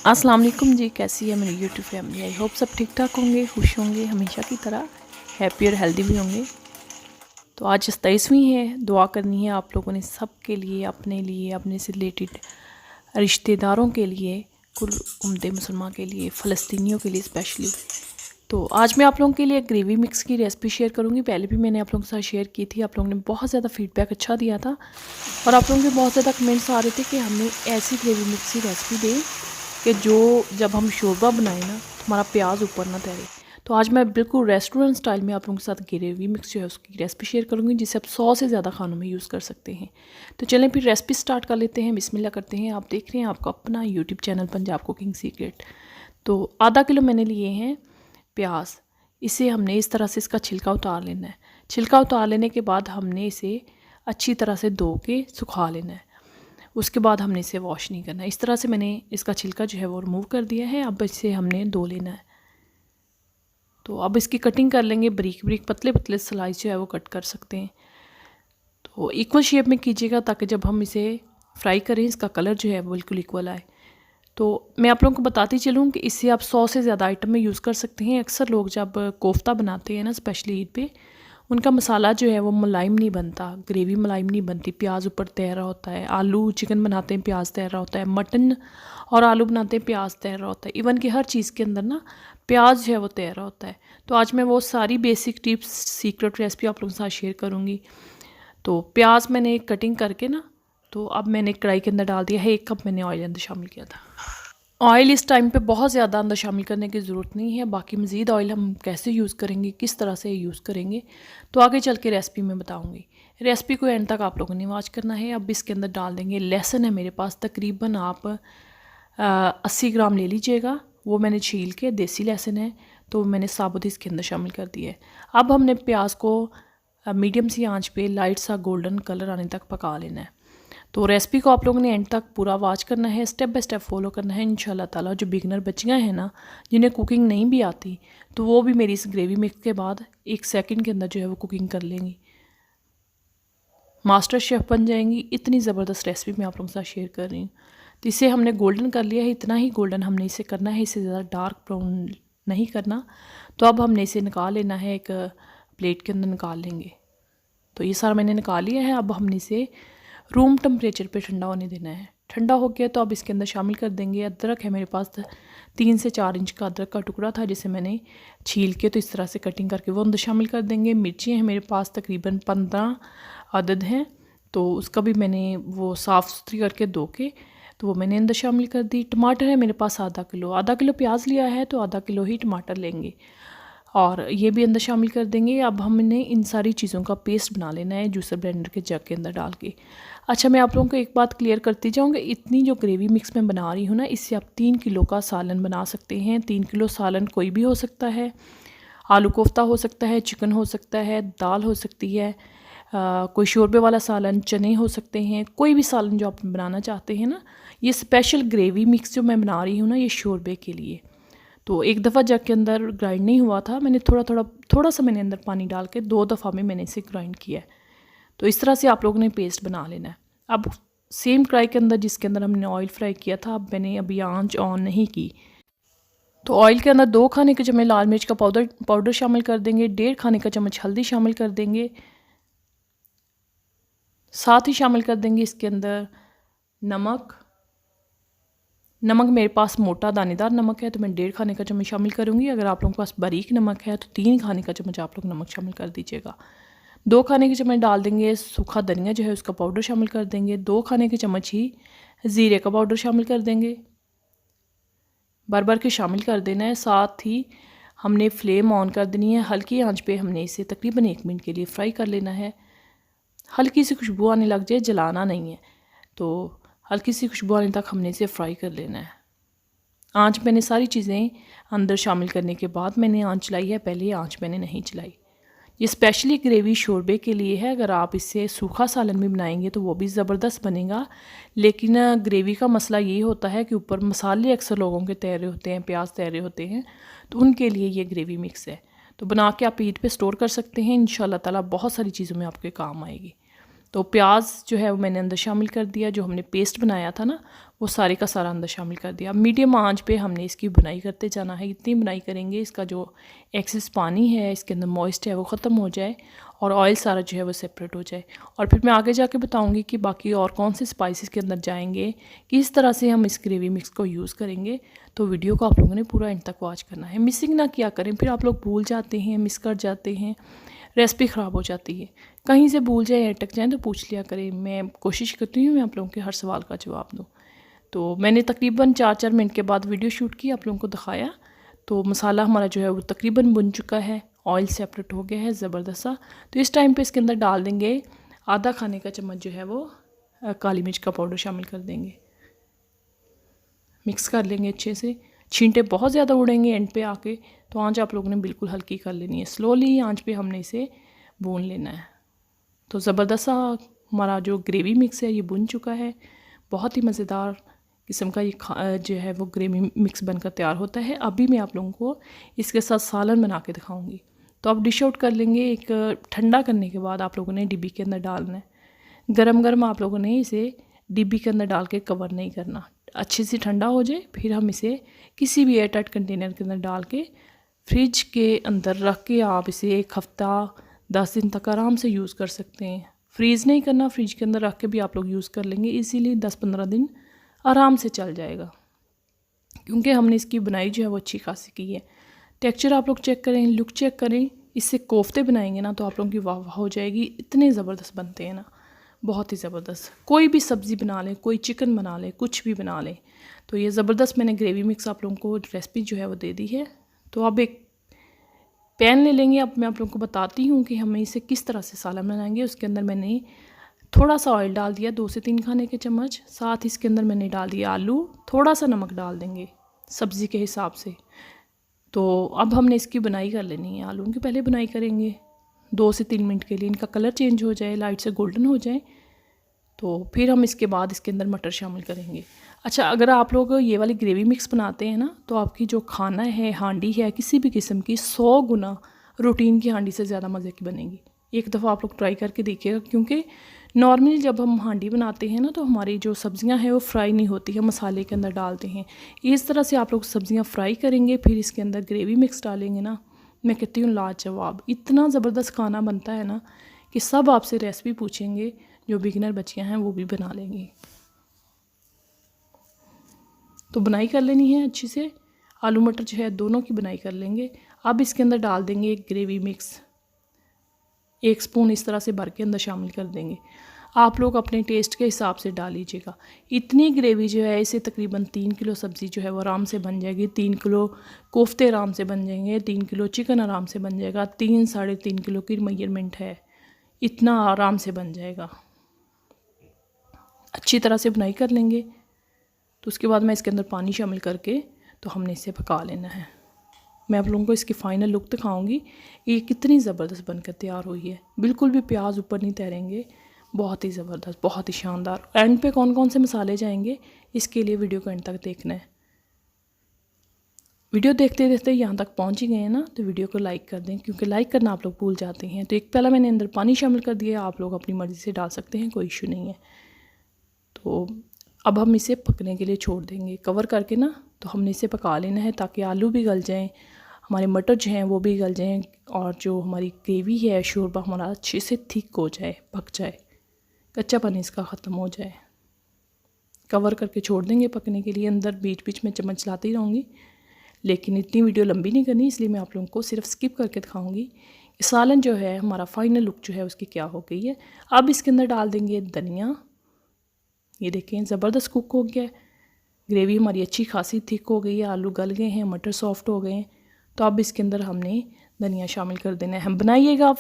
अस्सलाम वालेकुम जी, कैसी है मेरी यूट्यूब फैमिली। आई होप सब ठीक ठाक होंगे, खुश होंगे, हमेशा की तरह हैप्पी और हेल्दी भी होंगे। तो आज 27वीं है, दुआ करनी है आप लोगों ने सब के लिए, अपने से रिलेटेड रिश्तेदारों के लिए, कुल उम्मते मुसलमान के लिए, फ़लस्तीनियों के लिए स्पेशली। तो आज मैं आप लोगों के लिए ग्रेवी मिक्स की रेसिपी शेयर करूंगी। पहले भी मैंने आप लोगों के साथ शेयर की थी, आप लोगों ने बहुत ज़्यादा फीडबैक अच्छा दिया था और आप लोगों के बहुत ज़्यादा कमेंट्स आ रहे थे कि हमें ऐसी ग्रेवी मिक्स की रेसिपी दें कि जो जब हम शोरबा बनाए ना तो हमारा प्याज ऊपर ना तैरे। तो आज मैं बिल्कुल रेस्टोरेंट स्टाइल में आप लोगों के साथ ग्रेवी मिक्स जो है उसकी रेसिपी शेयर करूँगी, जिसे आप 100 से ज़्यादा खानों में यूज़ कर सकते हैं। तो चलें फिर रेसिपी स्टार्ट कर लेते हैं, बिस्मिल्लाह करते हैं। आप देख रहे हैं आपका अपना YouTube channel Punjab cooking secret. तो आधा किलो मैंने लिए हैं प्याज। इसे हमने इस तरह से इसका छिलका उतार लेना है। छिलका उतार लेने के बाद हमने इसे अच्छी तरह से धो के सुखा लेना है। उसके बाद हमने इसे वॉश नहीं करना है। इस तरह से मैंने इसका छिलका जो है वो रिमूव कर दिया है। अब इसे हमने धो लेना है। तो अब इसकी कटिंग कर लेंगे, बारीक बारीक पतले पतले स्लाइस जो है वो कट कर सकते हैं। तो इक्वल शेप में कीजिएगा ताकि जब हम इसे फ्राई करें इसका कलर जो है वो बिल्कुल इक्वल आए। तो मैं आप लोगों को बताती चलूँ कि इससे आप 100 से ज़्यादा आइटम में यूज़ कर सकते हैं। अक्सर लोग जब कोफ्ता बनाते हैं ना, स्पेशली ईद पे, उनका मसाला जो है वो मुलायम नहीं बनता, ग्रेवी मुलायम नहीं बनती, प्याज ऊपर तैर रहा होता है। आलू चिकन बनाते हैं प्याज तैर रहा होता है, मटन और आलू बनाते हैं प्याज तैर रहा होता है। इवन कि हर चीज़ के अंदर ना प्याज जो है वो तैर रहा होता है। तो आज मैं वो सारी बेसिक टिप्स, सीक्रेट रेसिपी आप लोगों के साथ शेयर करूँगी। तो प्याज मैंने कटिंग करके ना, तो अब मैंने कढ़ाई के अंदर डाल दिया है। 1 कप मैंने ऑयल अंदर शामिल किया था। ऑयल इस टाइम पे बहुत ज़्यादा अंदर शामिल करने की ज़रूरत नहीं है। बाकी मज़ीद ऑयल हम कैसे यूज़ करेंगे, किस तरह से यूज़ करेंगे, तो आगे चल के रेसिपी में बताऊंगी। रेसिपी को एंड तक आप लोगों ने वॉच करना है। अब इसके अंदर डाल देंगे लहसुन। है मेरे पास तकरीबन आप 80 ग्राम ले लीजिएगा। वो मैंने छील के, देसी लहसुन है तो मैंने साबुत इसके अंदर शामिल कर दिया है। अब हमने प्याज को मीडियम सी आंच पे लाइट सा गोल्डन कलर आने तक पका लेना है। तो रेसिपी को आप लोगों ने एंड तक पूरा वॉच करना है, स्टेप बाय स्टेप फॉलो करना है। इंशाल्लाह ताला जो बिगनर बच्चियां हैं ना, जिन्हें कुकिंग नहीं भी आती, तो वो भी मेरी इस ग्रेवी मिक्स के बाद 1 सेकंड के अंदर जो है वो कुकिंग कर लेंगी, मास्टर शेफ़ बन जाएंगी। इतनी ज़बरदस्त रेसिपी मैं आप लोगों के साथ शेयर कर रही हूँ। तो इसे हमने गोल्डन कर लिया है, इतना ही गोल्डन हमने इसे करना है, इससे ज़्यादा डार्क ब्राउन नहीं करना। तो अब हमने इसे निकाल लेना है, एक प्लेट के अंदर निकाल लेंगे। तो ये सारा मैंने निकाल लिया है। अब हमने इसे रूम टेम्परेचर पे ठंडा होने देना है। ठंडा हो गया तो अब इसके अंदर शामिल कर देंगे अदरक। है मेरे पास 3 से 4 इंच का अदरक का टुकड़ा था, जिसे मैंने छील के तो इस तरह से कटिंग करके वो अंदर शामिल कर देंगे। मिर्ची हैं मेरे पास तकरीबन 15 अदद हैं, तो उसका भी मैंने वो साफ़ सुथरी करके धो के तो वो मैंने अंदर शामिल कर दी। टमाटर है मेरे पास आधा किलो प्याज लिया है तो आधा किलो ही टमाटर लेंगे और ये भी अंदर शामिल कर देंगे। अब हमने इन सारी चीज़ों का पेस्ट बना लेना है जूसर ब्लेंडर के जग के अंदर डाल के। अच्छा, मैं आप लोगों को एक बात क्लियर करती जाऊँगी, इतनी जो ग्रेवी मिक्स मैं बना रही हूँ ना, इससे आप 3 किलो का सालन बना सकते हैं। 3 किलो सालन कोई भी हो सकता है, आलू कोफ्ता हो सकता है, चिकन हो सकता है, दाल हो सकती है, कोई शोरबे वाला सालन, चने हो सकते हैं, कोई भी सालन जो आप बनाना चाहते हैं ना। ये स्पेशल ग्रेवी मिक्स जो मैं बना रही हूँ ना, ये शोरबे के लिए। तो एक दफ़ा जग के अंदर ग्राइंड नहीं हुआ था, मैंने थोड़ा सा मैंने अंदर पानी डाल के 2 दफ़ा में मैंने इसे ग्राइंड किया है। तो इस तरह से आप लोगों ने पेस्ट बना लेना है। अब सेम कढ़ाई के अंदर जिसके अंदर हमने ऑयल फ्राई किया था, अब मैंने अभी आंच ऑन नहीं की। तो ऑयल के अंदर 2 खाने के चम्मच लाल मिर्च का पाउडर शामिल कर देंगे, 1.5 खाने का चम्मच हल्दी शामिल कर देंगे, साथ ही शामिल कर देंगे इसके अंदर नमक। नमक मेरे पास मोटा दानेदार नमक है तो मैं 1.5 खाने का चम्मच शामिल करूँगी। अगर आप लोगों के पास बारीक नमक है तो 3 खाने का चम्मच आप लोग नमक शामिल कर दीजिएगा। 2 खाने के चम्मच डाल देंगे सूखा धनिया जो है उसका पाउडर शामिल कर देंगे। 2 खाने के चम्मच ही ज़ीरे का पाउडर शामिल कर देंगे। बार बार के शामिल कर देना है। साथ ही हमने फ्लेम ऑन कर देनी है, हल्की आंच पे हमने इसे तकरीबन 1 मिनट के लिए फ्राई कर लेना है। हल्की सी खुशबू आने लग जाए, जलाना नहीं है, तो हल्की सी खुशबू आने तक हमने इसे फ्राई कर लेना है। आंच मैंने सारी चीज़ें अंदर शामिल करने के बाद मैंने आंच चलाई है, पहले आंच मैंने नहीं चलाई। ये स्पेशली ग्रेवी शोरबे के लिए है। अगर आप इससे सूखा सालन भी बनाएंगे तो वो भी ज़बरदस्त बनेगा, लेकिन ग्रेवी का मसला ये होता है कि ऊपर मसाले अक्सर लोगों के तैरे होते हैं, प्याज तैरे होते हैं, तो उनके लिए ये ग्रेवी मिक्स है। तो बना के आप ईद पे स्टोर कर सकते हैं, इंशाल्लाह ताला बहुत सारी चीज़ों में आपके काम आएगी। तो प्याज जो है वो मैंने अंदर शामिल कर दिया, जो हमने पेस्ट बनाया था ना वो सारे का सारा अंदर शामिल कर दिया। मीडियम आंच पे हमने इसकी बुनाई करते जाना है। इतनी बुनाई करेंगे इसका जो एक्सेस पानी है इसके अंदर मॉइस्ट है वो ख़त्म हो जाए और ऑयल सारा जो है वो सेपरेट हो जाए। और फिर मैं आगे जाके बताऊंगी कि बाकी और कौन से स्पाइसेस के अंदर जाएंगे, किस तरह से हम इस ग्रेवी मिक्स को यूज़ करेंगे। तो वीडियो को आप लोगों ने पूरा एंड तक वॉच करना है, मिसिंग ना किया करें, फिर आप लोग भूल जाते हैं, मिस कर जाते हैं, रेसिपी ख़राब हो जाती है। कहीं से भूल जाए अटक जाए तो पूछ लिया करें, मैं कोशिश करती हूँ मैं आप लोगों के हर सवाल का जवाब दूँ। तो मैंने तकरीबन 4-4 मिनट के बाद वीडियो शूट की, आप लोगों को दिखाया। तो मसाला हमारा जो है वो तकरीबन बुन चुका है, ऑयल सेपरेट हो गया है ज़बरदस्त सा। तो इस टाइम पे इसके अंदर डाल देंगे आधा खाने का चम्मच जो है वो काली मिर्च का पाउडर शामिल कर देंगे। मिक्स कर लेंगे अच्छे से। छींटे बहुत ज़्यादा उड़ेंगे एंड पे आके, तो आंच आप लोगों ने बिल्कुल हल्की कर लेनी है, स्लोली आंच पे हमने इसे भून लेना है। तो ज़बरदस्त सा हमारा जो ग्रेवी मिक्स है ये बुन चुका है। बहुत ही मज़ेदार किस्म का ये जो है वो ग्रेवी मिक्स बनकर तैयार होता है। अभी मैं आप लोगों को इसके साथ सालन बना के दिखाऊंगी। तो आप डिश आउट कर लेंगे। एक ठंडा करने के बाद आप लोगों ने डिब्बी के अंदर डालना है। गरम गरम आप लोगों ने इसे डिब्बी के अंदर डाल के कवर नहीं करना, अच्छे से ठंडा हो जाए फिर हम इसे किसी भी एयर टाइट कंटेनर के अंदर डाल के फ्रिज के अंदर रख के आप इसे 1 हफ़्ता 10 दिन तक आराम से यूज़ कर सकते हैं। फ्रीज़ नहीं करना, फ्रिज के अंदर रख के भी आप लोग यूज़ कर लेंगे, इसीलिए 10-15 दिन आराम से चल जाएगा, क्योंकि हमने इसकी बनाई जो है वो अच्छी खासी की है। टेक्सचर आप लोग चेक करें, लुक चेक करें। इससे कोफ्ते बनाएंगे ना तो आप लोगों की वाह वाह हो जाएगी, इतने ज़बरदस्त बनते हैं ना, बहुत ही ज़बरदस्त। कोई भी सब्ज़ी बना लें, कोई चिकन बना लें, कुछ भी बना लें। तो ये ज़बरदस्त मैंने ग्रेवी मिक्स आप लोगों को रेसिपी जो है वो दे दी है। तो अब एक पैन ले लेंगे। अब मैं आप लोगों को बताती हूँ कि हमें इसे किस तरह से सालन बनाएंगे। उसके अंदर मैंने थोड़ा सा ऑयल डाल दिया, 2 से 3 खाने के चम्मच। साथ इसके अंदर मैंने डाल दिया आलू, थोड़ा सा नमक डाल देंगे सब्ज़ी के हिसाब से। तो अब हमने इसकी बनाई कर लेनी है। आलू की पहले बनाई करेंगे 2 से 3 मिनट के लिए, इनका कलर चेंज हो जाए, लाइट से गोल्डन हो जाए, तो फिर हम इसके बाद इसके अंदर मटर शामिल करेंगे। अच्छा, अगर आप लोग ये वाली ग्रेवी मिक्स बनाते हैं ना तो आपकी जो खाना है, हांडी है किसी भी किस्म की, 100 गुना रूटीन की हांडी से ज़्यादा मज़े की बनेगी। एक दफ़ा आप लोग ट्राई करके देखिएगा, क्योंकि नॉर्मली जब हम हांडी बनाते हैं ना तो हमारी जो सब्ज़ियां हैं वो फ्राई नहीं होती है, मसाले के अंदर डालते हैं। इस तरह से आप लोग सब्ज़ियां फ्राई करेंगे, फिर इसके अंदर ग्रेवी मिक्स डालेंगे ना, मैं कहती हूँ लाजवाब, इतना ज़बरदस्त खाना बनता है ना कि सब आपसे रेसिपी पूछेंगे। जो बिगिनर बच्चियाँ हैं वो भी बना लेंगी। तो बनाई कर लेनी है अच्छी से, आलू मटर जो है दोनों की बनाई कर लेंगे। अब इसके अंदर डाल देंगे एक ग्रेवी मिक्स, 1 स्पून इस तरह से भर के अंदर शामिल कर देंगे। आप लोग अपने टेस्ट के हिसाब से डाल लीजिएगा। इतनी ग्रेवी जो है इसे तकरीबन 3 किलो सब्ज़ी जो है वो आराम से बन जाएगी। 3 किलो कोफ्ते आराम से बन जाएंगे, 3 किलो चिकन आराम से बन जाएगा। 3-3.5 किलो की मेजरमेंट है, इतना आराम से बन जाएगा। अच्छी तरह से बनाई कर लेंगे। तो उसके बाद मैं इसके अंदर पानी शामिल करके तो हमने इसे पका लेना है। मैं आप लोगों को इसकी फ़ाइनल लुक दिखाऊंगी ये कितनी ज़बरदस्त बनकर तैयार हुई है। बिल्कुल भी प्याज ऊपर नहीं तैरेंगे, बहुत ही ज़बरदस्त, बहुत ही शानदार। एंड पे कौन कौन से मसाले जाएंगे इसके लिए वीडियो को एंड तक देखना है। वीडियो देखते देखते यहाँ तक पहुँच ही गए हैं ना, तो वीडियो को लाइक कर दें, क्योंकि लाइक करना आप लोग भूल जाते हैं। तो एक पहला मैंने अंदर पानी शामिल कर दिया, आप लोग अपनी मर्ज़ी से डाल सकते हैं, कोई इशू नहीं है। तो अब हम इसे पकने के लिए छोड़ देंगे कवर करके ना। तो हमने इसे पका लेना है ताकि आलू भी गल जाएं, हमारे मटर जो हैं वो भी गल जाएं, और जो हमारी ग्रेवी है, शोरबा हमारा अच्छे से थिक हो जाए, पक जाए, कच्चापन इसका ख़त्म हो जाए। कवर करके छोड़ देंगे पकने के लिए। अंदर बीच बीच में चम्मच चलाती रहूँगी, लेकिन इतनी वीडियो लंबी नहीं करनी, इसलिए मैं आप लोगों को सिर्फ स्किप करके दिखाऊँगी कि सालन जो है हमारा फाइनल लुक जो है उसकी क्या हो गई है। अब इसके अंदर डाल देंगे धनिया। ये देखें ज़बरदस्त कुक हो गया है, ग्रेवी हमारी अच्छी खासी थिक हो गई है, आलू गल गए हैं, मटर सॉफ्ट हो गए हैं। तो अब इसके अंदर हमने धनिया शामिल कर देना है। हम बनाइएगा,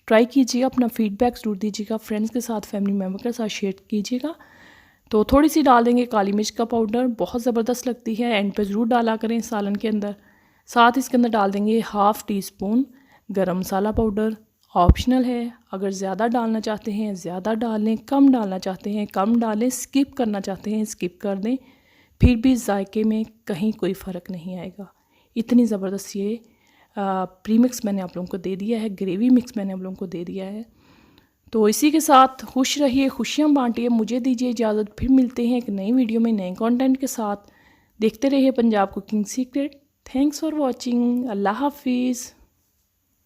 ट्राई कीजिएगा, अपना फीडबैक ज़रूर दीजिएगा, फ्रेंड्स के साथ, फैमिली मेम्बर के साथ शेयर कीजिएगा। तो थोड़ी सी डाल देंगे काली मिर्च का पाउडर, बहुत ज़बरदस्त लगती है, एंड पे ज़रूर डाला करें सालन के अंदर। साथ इसके अंदर डाल देंगे 1/2 टीस्पून गरम मसाला पाउडर, ऑप्शनल है, अगर ज़्यादा डालना चाहते हैं ज़्यादा डाल लें, कम डालना चाहते हैं कम डालें, स्किप करना चाहते हैं स्किप कर दें, फिर भी जायके में कहीं कोई फ़र्क नहीं आएगा। इतनी ज़बरदस्त ये प्रीमिक्स मैंने आप लोगों को दे दिया है, ग्रेवी मिक्स मैंने आप लोगों को दे दिया है। तो इसी के साथ खुश रहिए, खुशियाँ बांटिए। मुझे दीजिए इजाज़त, फिर मिलते हैं एक नई वीडियो में नए कंटेंट के साथ। देखते रहिए Punjab cooking secret. Thanks for watching. अल्लाह हाफिज़।